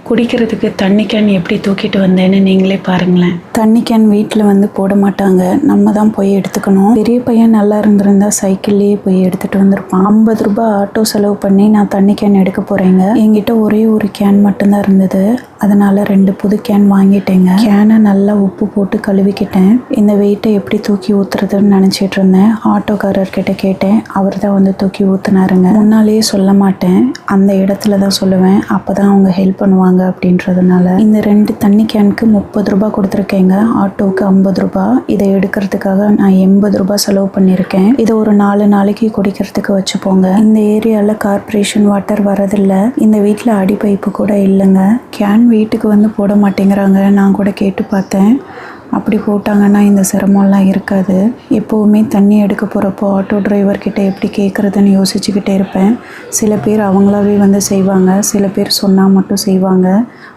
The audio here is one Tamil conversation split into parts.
குடிக்கிறதுக்கு தண்ணி கேன் எப்படி தூக்கிட்டு வந்தேன்னு நீங்களே பாருங்களேன். தண்ணி கேன் வீட்டில் வந்து போட மாட்டாங்க, நம்ம தான் போய் எடுத்துக்கணும். பெரிய பையன் நல்லா இருந்திருந்தா சைக்கிள்லேயே போய் எடுத்துகிட்டு வந்திருப்பான். 50 ரூபாய் ஆட்டோ செலவு பண்ணி நான் தண்ணி கேன் எடுக்க போகிறேங்க. என்கிட்ட ஒரே ஒரு கேன் மட்டும்தான் இருந்தது, அதனால் 2 புது கேன் வாங்கிட்டேங்க. கேனை நல்லா உப்பு போட்டு கழுவிக்கிட்டேன். இந்த வெயிட்டை எப்படி தூக்கி ஊற்றுறதுன்னு நினச்சிட்டு இருந்தேன். ஆட்டோக்காரர்கிட்ட கேட்டேன், அவர் தான் வந்து தூக்கி ஊற்றுனாருங்க. முன்னாலேயே சொல்ல மாட்டேன், அந்த இடத்துல தான் சொல்லுவேன், அப்போ தான் அவங்க ஹெல்ப் பண்ணுவாங்க அப்படின்றதுனால. இந்த 2 தண்ணி கேனுக்கு 30 ரூபாய் கொடுத்துருக்கேங்க, ஆட்டோவுக்கு 50 ரூபாய். இதை எடுக்கிறதுக்காக நான் 80 ரூபாய் செலவு பண்ணியிருக்கேன். இதை ஒரு 4 நாளைக்கு குடிக்கிறதுக்கு வச்சுப்போங்க. இந்த ஏரியாவில் கார்பரேஷன் வாட்டர் வரதில்லை. இந்த வீட்டில் அடி பைப்பு கூட இல்லைங்க. கேன் வீட்டுக்கு வந்து போட மாட்டேங்கிறாங்க. நான் கூட கேட்டு பார்த்தேன், அப்படி போட்டாங்கன்னா இந்த சிரமம்லாம் இருக்காது. எப்போவுமே தண்ணி எடுக்க போகிறப்போ ஆட்டோ டிரைவர்கிட்ட எப்படி கேட்குறதுன்னு யோசிச்சுக்கிட்டே இருப்பேன். சில பேர் அவங்களாவே வந்து செய்வாங்க, சில பேர் சொன்னால் மட்டும் செய்வாங்க.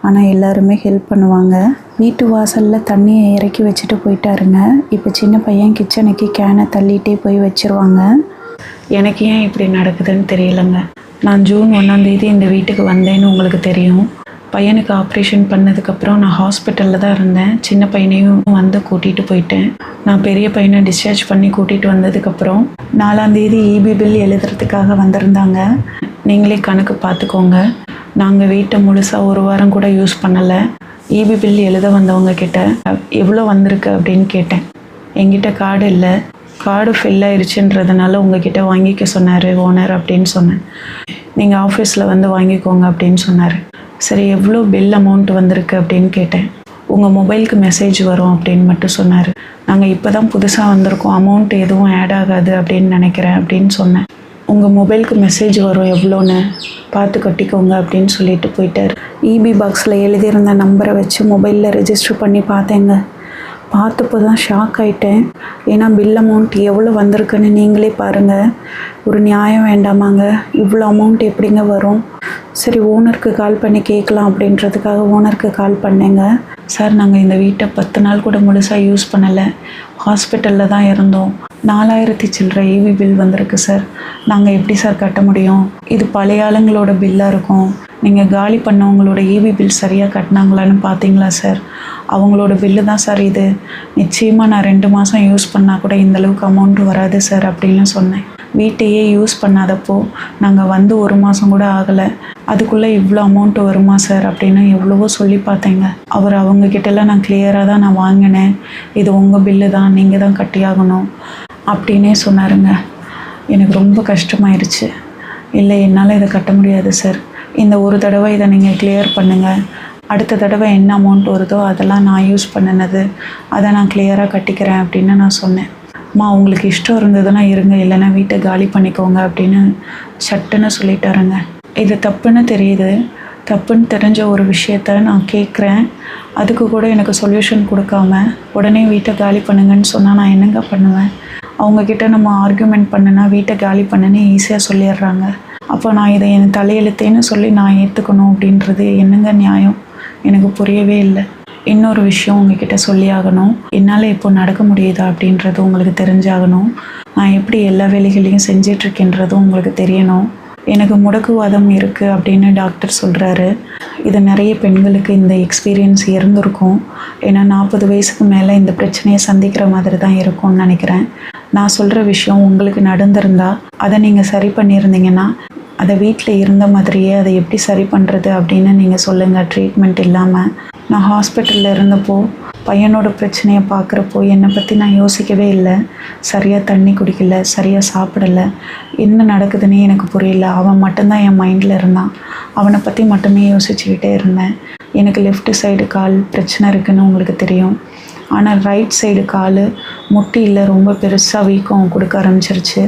ஆனால் எல்லாருமே ஹெல்ப் பண்ணுவாங்க. வீட்டு வாசலில் தண்ணியை இறக்கி வச்சுட்டு போயிட்டாருங்க. இப்போ சின்ன பையன் கிச்சனுக்கு கேனை தள்ளிகிட்டே போய் வச்சுருவாங்க. எனக்கு ஏன் இப்படி நடக்குதுன்னு தெரியலங்க. நான் ஜூன் 1ஆம் தேதி இந்த வீட்டுக்கு வந்தேன்னு உங்களுக்கு தெரியும். பையனுக்கு ஆப்ரேஷன் பண்ணதுக்கப்புறம் நான் ஹாஸ்பிட்டலில் தான் இருந்தேன். சின்ன பையனையும் வந்து கூட்டிகிட்டு போயிட்டேன். நான் பெரிய பையனை டிஸ்சார்ஜ் பண்ணி கூட்டிகிட்டு வந்ததுக்கப்புறம் 4ஆம் தேதி இபி பில் எழுதுறதுக்காக வந்திருந்தாங்க. நீங்களே கணக்கு பார்த்துக்கோங்க. நாங்கள் வீட்டை முழுசாக 1 வாரம் கூட யூஸ் பண்ணலை. இபி பில் எழுத வந்தவங்க கிட்ட எவ்வளோ வந்திருக்கு அப்படின்னு கேட்டேன். என்கிட்ட கார்டு இல்லை, கார்டு ஃபில் ஆயிடுச்சுன்றதுனால உங்ககிட்ட வாங்கிக்க சொன்னார் ஓனர் அப்படின்னு சொன்னேன். நீங்கள் ஆஃபீஸில் வந்து வாங்கிக்கோங்க அப்படின்னு சொன்னார். சரி, எவ்வளோ பில் அமௌண்ட் வந்திருக்கு அப்படின்னு கேட்டேன். உங்கள் மொபைலுக்கு மெசேஜ் வரும் அப்படின்னு மட்டும் சொன்னார். நாங்கள் இப்போ தான் புதுசாக வந்திருக்கோம், அமௌண்ட் எதுவும் ஆட் ஆகாது அப்படின்னு நினைக்கிறேன் அப்படின்னு சொன்னேன். உங்கள் மொபைலுக்கு மெசேஜ் வரும், எவ்வளோன்னு பார்த்து கட்டிக்கோங்க அப்படின்னு சொல்லிட்டு போயிட்டார். இபி பாக்ஸில் எழுதியிருந்த நம்பரை வச்சு மொபைலில் ரெஜிஸ்டர் பண்ணி பார்த்தேங்க. பார்த்தப்போ தான் ஷாக் ஆகிட்டேன். ஏன்னா பில் அமௌண்ட் எவ்வளோ வந்திருக்குன்னு நீங்களே பாருங்கள். ஒரு நியாயம் வேண்டாமாங்க? இவ்வளோ அமௌண்ட் எப்படிங்க வரும்? சரி, ஓனருக்கு கால் பண்ணி கேட்கலாம் அப்படின்றதுக்காக ஓனருக்கு கால் பண்ணேங்க. சார், நாங்கள் இந்த வீட்டை 10 நாள் கூட முழுசாக யூஸ் பண்ணலை, ஹாஸ்பிட்டலில் தான் இருந்தோம். 4000 சில்லற இபி பில் வந்திருக்கு சார். நாங்கள் எப்படி சார் கட்ட முடியும்? இது பழைய ஆளுங்களோட பில்லாக இருக்கும். நீங்கள் காலி பண்ணவங்களோட இபி பில் சரியாக கட்டினாங்களான்னு பார்த்தீங்களா சார்? அவங்களோட பில்லு தான் சார் இது. நிச்சயமாக நான் 2 மாதம் யூஸ் பண்ணால் கூட இந்தளவுக்கு அமௌண்ட் வராது சார் அப்படின்னு சொன்னேன். வீட்டையே யூஸ் பண்ணாதப்போ நாங்கள் வந்து 1 மாதம் கூட ஆகலை, அதுக்குள்ளே இவ்வளோ அமௌண்ட் வருமா சார் அப்படின்னு எவ்வளவோ சொல்லி பார்த்தேங்க. அவங்கக்கிட்டலாம் நான் கிளியராக தான் நான் வாங்கினேன், இது உங்கள் பில்லு தான், நீங்கள் தான் கட்டியாகணும் அப்படின்னே சொன்னாருங்க. எனக்கு ரொம்ப கஷ்டமாயிருச்சு. இல்லை, என்னால் இதை கட்ட முடியாது சார், இந்த ஒரு தடவை இதை நீங்கள் கிளியர் பண்ணுங்கள், அடுத்த தடவை என்ன அமௌண்ட் வருதோ அதெல்லாம் நான் யூஸ் பண்ணினது, அதை நான் கிளியராக கட்டிக்கிறேன் அப்படின்னு நான் சொன்னேன். அம்மா, உங்களுக்கு இஷ்டம் இருந்ததுன்னா இருங்க, இல்லைன்னா வீட்டை காலி பண்ணிக்கோங்க அப்படின்னு சட்டுன்னு சொல்லிட்டாருங்க. இது தப்புன்னு தெரியுது. தப்புன்னு தெரிஞ்ச ஒரு விஷயத்த நான் கேட்குறேன், அதுக்கு கூட எனக்கு சொல்யூஷன் கொடுக்காம உடனே வீட்டை காலி பண்ணுங்கன்னு சொன்னால் நான் என்னங்க பண்ணுவேன்? அவங்கக்கிட்ட நம்ம ஆர்கியூமெண்ட் பண்ணுனா வீட்டை காலி பண்ணுன்னு ஈஸியாக சொல்லிடுறாங்க. அப்போ நான் இதை என் தலையெழுத்தேன்னு சொல்லி நான் ஏற்றுக்கணும் அப்படின்றது என்னங்க நியாயம்? எனக்கு புரியவே இல்லை. இன்னொரு விஷயம் உங்ககிட்ட சொல்லி ஆகணும். என்னால் இப்போ நடக்க முடியுதா அப்படின்றது உங்களுக்கு தெரிஞ்சாகணும். நான் எப்படி எல்லா வேலைகளையும் செஞ்சிட்ருக்கேன்றதும் உங்களுக்கு தெரியணும். எனக்கு முடக்குவாதம் இருக்குது அப்படின்னு டாக்டர் சொல்கிறாரு. இது நிறைய பெண்களுக்கு இந்த எக்ஸ்பீரியன்ஸ் இருந்திருக்கும். ஏன்னா 40 வயசுக்கு மேலே இந்த பிரச்சனையை சந்திக்கிற மாதிரி தான் இருக்கும்னு நினைக்கிறேன். நான் சொல்கிற விஷயம் உங்களுக்கு நடந்திருந்தா அதை நீங்கள் சரி பண்ணியிருந்தீங்கன்னா அதை வீட்டில் இருந்த மாதிரியே அதை எப்படி சரி பண்ணுறது அப்படின்னு நீங்கள் சொல்லுங்கள், ட்ரீட்மெண்ட் இல்லாமல். நான் ஹாஸ்பிட்டலில் இருந்தப்போ பையனோட பிரச்சனையை பார்க்குறப்போ என்னை பற்றி நான் யோசிக்கவே இல்லை. சரியாக தண்ணி குடிக்கல, சரியாக சாப்பிடலை, என்ன நடக்குதுன்னே எனக்கு புரியல. அவன் மட்டும்தான் என் மைண்டில் இருந்தான். அவனை பற்றி மட்டுமே யோசிச்சுக்கிட்டே இருந்தேன். எனக்கு லெஃப்ட் சைடு கால் பிரச்சனை இருக்குதுன்னு உங்களுக்கு தெரியும். ஆனால் ரைட் சைடு கால் முட்டியில் ரொம்ப பெருசாக வீக்கம் கொடுக்க ஆரம்பிச்சிருச்சு.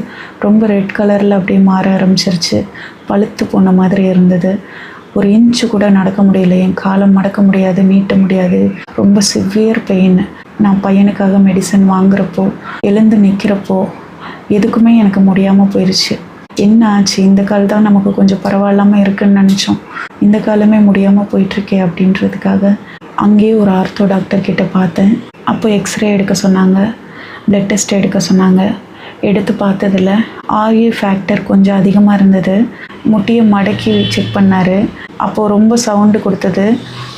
ரொம்ப ரெட் கலரில் அப்படியே மாற ஆரம்பிச்சிருச்சு. பழுத்து போன மாதிரி இருந்தது. 1 இன்ச்சு கூட நடக்க முடியல. என் காலை மடக்க முடியாது, நீட்ட முடியாது. ரொம்ப சிவியர் பெயின். நான் பையனுக்காக மெடிசன் வாங்குறப்போ, எழுந்து நிற்கிறப்போ எதுக்குமே எனக்கு முடியாமல் போயிடுச்சு. என்ன ஆச்சு? இந்த கால் தான் நமக்கு கொஞ்சம் பரவாயில்லாமல் இருக்குன்னு நினச்சோம், இந்த காலமே முடியாமல் போயிட்டுருக்கே அப்படின்றதுக்காக அங்கேயே ஒரு ஆர்த்தோ டாக்டர் கிட்ட பார்த்தேன். அப்போ எக்ஸ்ரே எடுக்க சொன்னாங்க, பிளட் டெஸ்ட் எடுக்க சொன்னாங்க. எடுத்து பார்த்ததில் ஆர்ஏ ஃபேக்டர் கொஞ்சம் அதிகமாக இருந்தது. முட்டியை மடக்கி செக் பண்ணார். அப்போது ரொம்ப சவுண்டு கொடுத்தது.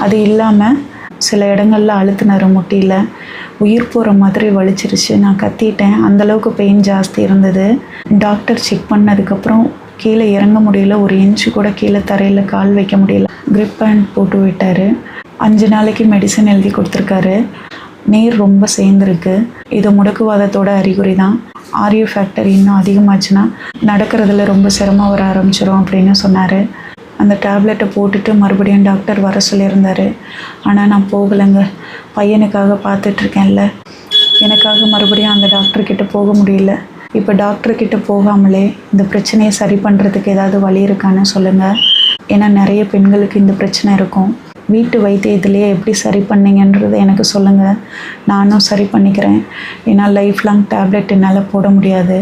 அது இல்லாமல் சில இடங்களில் அழுத்தினார். முட்டியில் உயிர் போகிற மாதிரி வலிச்சிருச்சு. நான் கத்திட்டேன். அந்தளவுக்கு பெயின் ஜாஸ்தி இருந்தது. டாக்டர் செக் பண்ணதுக்கப்புறம் கீழே இறங்க முடியல. ஒரு இன்ச்சு கூட கீழே தரையில் கால் வைக்க முடியல. கிரிப் பேண்ட் போட்டு விட்டார். 5 நாளைக்கு மெடிசன் எழுதி கொடுத்துருக்காரு. நீர் ரொம்ப சேர்ந்துருக்கு. இது முடக்குவாதத்தோட அறிகுறி தான். ஆர்ஏ ஃபேக்டர் இன்னும் அதிகமாச்சுன்னா நடக்கிறதுல ரொம்ப சிரமம் வர ஆரம்பிச்சிடும் அப்படின்னு சொன்னார். அந்த டேப்லெட்டை போட்டுட்டு மறுபடியும் டாக்டர் வர சொல்லியிருந்தார். ஆனால் நான் போகலைங்க. பையனுக்காக பார்த்துட்ருக்கேன்ல, எனக்காக மறுபடியும் அந்த டாக்டர்கிட்ட போக முடியல. இப்போ டாக்டர்கிட்ட போகாமலே இந்த பிரச்சனையை சரி பண்ணுறதுக்கு ஏதாவது வழி இருக்கான்னு சொல்லுங்கள். ஏன்னா நிறைய பெண்களுக்கு இந்த பிரச்சனை இருக்கும். வீட்டு வைத்தியத்திலேயே எப்படி சரி பண்ணீங்கன்றதை எனக்கு சொல்லுங்கள். நானும் சரி பண்ணிக்கிறேன். ஏன்னா லைஃப் லாங் டேப்லெட் என்னால் போட முடியாது.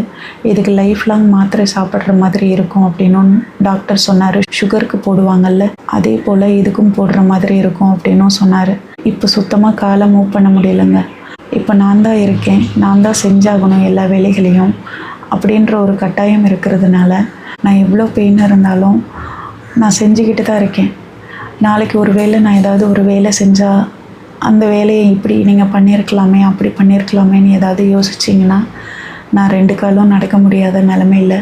இதுக்கு லைஃப் லாங் மாத்திரை சாப்பிட்ற மாதிரி இருக்கும் அப்படின்னு டாக்டர் சொன்னார். சுகருக்கு போடுவாங்கல்ல, அதே போல் இதுக்கும் போடுற மாதிரி இருக்கும் அப்படின்னும் சொன்னார். இப்போ சுத்தமாக காலை மூவ் பண்ண முடியலைங்க. இப்போ நான் தான் இருக்கேன், நான் தான் செஞ்சாகணும் எல்லா வேலைகளையும் அப்படின்ற ஒரு கட்டாயம் இருக்கிறதுனால நான் எவ்வளோ பெயின் இருந்தாலும் நான் செஞ்சுக்கிட்டு தான் இருக்கேன். நாளைக்கு ஒரு வேளை நான் ஏதாவது ஒரு வேலை செஞ்சால் அந்த வேலையை இப்படி நீங்கள் பண்ணியிருக்கலாமே, அப்படி பண்ணியிருக்கலாமேன்னு ஏதாவது யோசிச்சிங்கன்னா நான் 2 காலும் நடக்க முடியாத நிலமையில்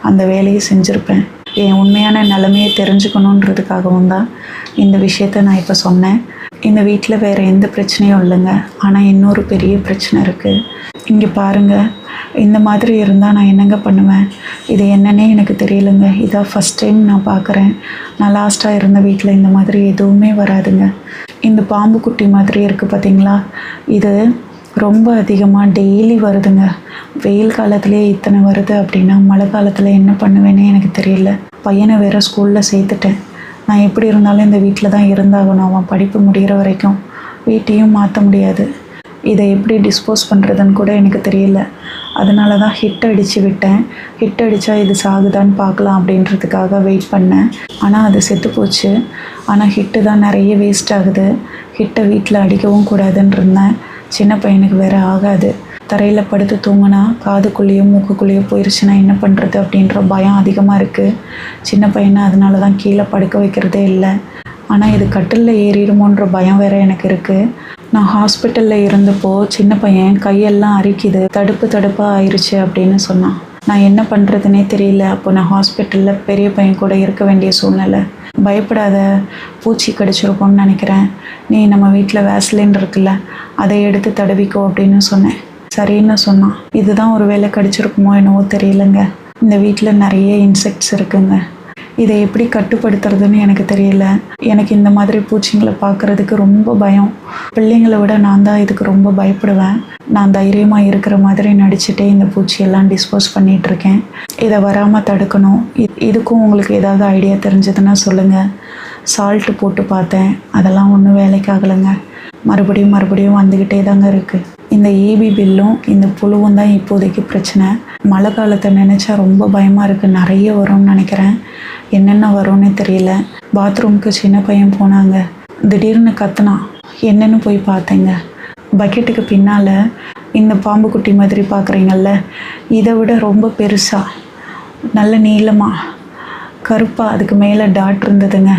அந்த வேலையை செஞ்சுருப்பேன். என் உண்மையான நிலைமையை தெரிஞ்சுக்கணுன்றதுக்காகவும் தான் இந்த விஷயத்த நான் இப்போ சொன்னேன். இந்த வீட்டில் வேறு எந்த பிரச்சனையும் இல்லைங்க. ஆனால் இன்னொரு பெரிய பிரச்சனை இருக்குது. இங்கே பாருங்கள், இந்த மாதிரி இருந்தால் நான் என்னங்க பண்ணுவேன்? இது என்னன்னே எனக்கு தெரியலைங்க. இதான் ஃபஸ்ட் டைம் நான் பார்க்குறேன். நான் லாஸ்ட்டாக இருந்த வீட்டில் இந்த மாதிரி எதுவுமே வராதுங்க. இந்த பாம்பு குட்டி மாதிரி இருக்குது பார்த்தீங்களா, இது ரொம்ப அதிகமாக டெய்லி வருதுங்க. வெயில் காலத்துலேயே இத்தனை வருது அப்படின்னா மழை காலத்தில் என்ன பண்ணுவேன்னே எனக்கு தெரியல. பையனை வேறு ஸ்கூலில் சேர்த்துட்டேன். நான் எப்படி இருந்தாலும் இந்த வீட்டில் தான் இருந்தாகணும். அவன் படிப்பு முடிகிற வரைக்கும் வீட்டையும் மாற்ற முடியாது. இதை எப்படி டிஸ்போஸ் பண்ணுறதுன்னு கூட எனக்கு தெரியல. அதனால தான் ஹிட் அடித்து விட்டேன். ஹிட் அடித்தா இது சாகுதான்னு பார்க்கலாம் அப்படின்றதுக்காக வெயிட் பண்ணேன். ஆனால் அது செத்து போச்சு. ஆனால் ஹிட்டு தான் நிறைய வேஸ்ட் ஆகுது. ஹிட்டை வீட்டில் அடிக்கவும் கூடாதுன்னு இருந்தேன். சின்ன பையனுக்கு வேறு ஆகாது. தரையில் படுத்து தூங்கினா காதுக்குள்ளேயோ மூக்குக்குள்ளேயோ போயிடுச்சுன்னா என்ன பண்ணுறது அப்படின்ற பயம் அதிகமாக இருக்குது. சின்ன பையனை அதனால தான் கீழே படுக்க வைக்கிறதே இல்லை. ஆனால் இது கட்டிலில் ஏறிடுமோன்ற பயம் வேறு எனக்கு இருக்குது. நான் ஹாஸ்பிட்டலில் இருந்தப்போ சின்ன பையன் கையெல்லாம் அரிக்குது, தடுப்பாக ஆயிடுச்சு அப்படின்னு சொன்னான். நான் என்ன பண்ணுறதுனே தெரியல. அப்போ நான் ஹாஸ்பிட்டலில் பெரிய பையன் கூட இருக்க வேண்டிய சூழ்நிலை. பயப்படாத, பூச்சி கடிச்சிருக்கோன்னு நினைக்கிறேன், நீ நம்ம வீட்டில் வேஸ்லின் இருக்குல்ல, அதை எடுத்து தடவிக்கோ அப்படின்னு சொன்னேன். சரின்னு சொன்னான். இதுதான் ஒரு வேளை கடிச்சிருக்குமோ என்னவோ தெரியலங்க. இந்த வீட்டில் நிறைய இன்செக்ட்ஸ் இருக்குங்க. இதை எப்படி கட்டுப்படுத்துறதுன்னு எனக்கு தெரியல. எனக்கு இந்த மாதிரி பூச்சிங்களை பார்க்குறதுக்கு ரொம்ப பயம். பிள்ளைங்களை விட நான் தான் இதுக்கு ரொம்ப பயப்படுவேன். நான் தைரியமாக இருக்கிற மாதிரி நடிச்சுட்டே இந்த பூச்சியெல்லாம் டிஸ்போஸ் பண்ணிகிட்ருக்கேன். இதை வராமல் தடுக்கணும். இதுக்கும் உங்களுக்கு ஏதாவது ஐடியா தெரிஞ்சதுன்னா சொல்லுங்கள். சால்ட்டு போட்டு பார்த்தேன், அதெல்லாம் ஒன்றும் வேலைக்கு ஆகலைங்க. மறுபடியும் வந்துக்கிட்டே தாங்க இருக்குது. இந்த EB பில்லும் இந்த புழுவும் தான் இப்போதைக்கு பிரச்சனை. மழை காலத்தை நினச்சா ரொம்ப பயமாக இருக்குது. நிறைய வரும்னு நினைக்கிறேன். என்னென்ன வரும்னு தெரியல. பாத்ரூமுக்கு சின்ன பையன் போனாங்க. திடீர்னு கத்துனான். என்னன்னு போய் பார்த்தேங்க. பக்கெட்டுக்கு பின்னால் இந்த பாம்பு குட்டி மாதிரி பார்க்குறீங்கள்ல, இதை விட ரொம்ப பெருசாக நல்ல நீளமாக கருப்பாக அதுக்கு மேலே டாட் இருந்ததுங்க.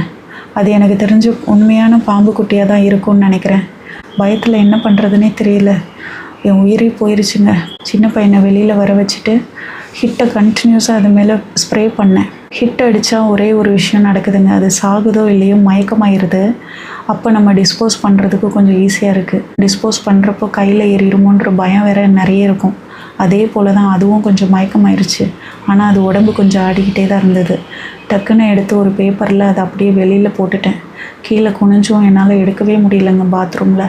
அது எனக்கு தெரிஞ்ச உண்மையான பாம்பு குட்டியாக தான் இருக்கும்னு நினைக்கிறேன். பயத்தில் என்ன பண்ணுறதுனே தெரியல. என் உயிரே போயிருச்சுங்க. சின்ன பையனை வெளியில் வர வச்சுட்டு ஹிட்டை கண்டினியூஸாக அது மேலே ஸ்ப்ரே பண்ணேன். ஹிட் அடித்தா ஒரே ஒரு விஷயம் நடக்குதுங்க. அது சாகுதோ இல்லையோ மயக்கமாயிருது. அப்போ நம்ம டிஸ்போஸ் பண்ணுறதுக்கு கொஞ்சம் ஈஸியாக இருக்குது. டிஸ்போஸ் பண்ணுறப்போ கையில் ஏறிடுமோன்ற பயம் வேறு நிறைய இருக்கும். அதே போல் தான் அதுவும் கொஞ்சம் மயக்கமாயிருச்சு. ஆனால் அது உடம்பு கொஞ்சம் ஆடிக்கிட்டே தான் இருந்தது. டக்குன்னு எடுத்து ஒரு பேப்பரில் அதை அப்படியே வெளியில் போட்டுட்டேன். கீழே குனிஞ்சும் என்னால் எடுக்கவே முடியலைங்க பாத்ரூமில்.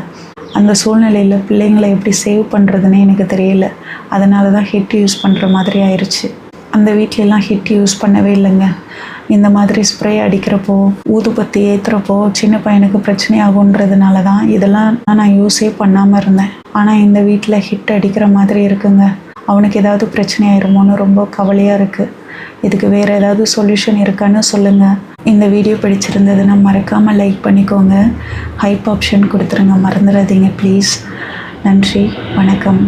அந்த சூழ்நிலையில் பிள்ளைங்களை எப்படி சேவ் பண்ணுறதுன்னே எனக்கு தெரியல. அதனால தான் ஹிட் யூஸ் பண்ணுற மாதிரி ஆயிடுச்சு. அந்த வீட்டிலலாம் ஹிட் யூஸ் பண்ணவே இல்லைங்க. இந்த மாதிரி ஸ்ப்ரே அடிக்கிறப்போ ஊதுபத்தி ஏற்றுறப்போ சின்ன பையனுக்கு பிரச்சனை ஆகுன்றதுனால தான் இதெல்லாம் நான் யூஸே பண்ணாமல் இருந்தேன். ஆனால் இந்த வீட்டில் ஹிட் அடிக்கிற மாதிரி இருக்குங்க. அவனுக்கு ஏதாவது பிரச்சனை ஆயிருமோன்னு ரொம்ப கவலையாக இருக்குது. இதுக்கு வேறு ஏதாவது சொல்யூஷன் இருக்கான்னு சொல்லுங்கள். இந்த வீடியோ பிடிச்சிருந்ததுன்னா மறக்காமல் லைக் பண்ணிக்கோங்க. ஹைப் ஆப்ஷன் கொடுத்துருங்க, மறந்துடாதீங்க ப்ளீஸ். நன்றி, வணக்கம்.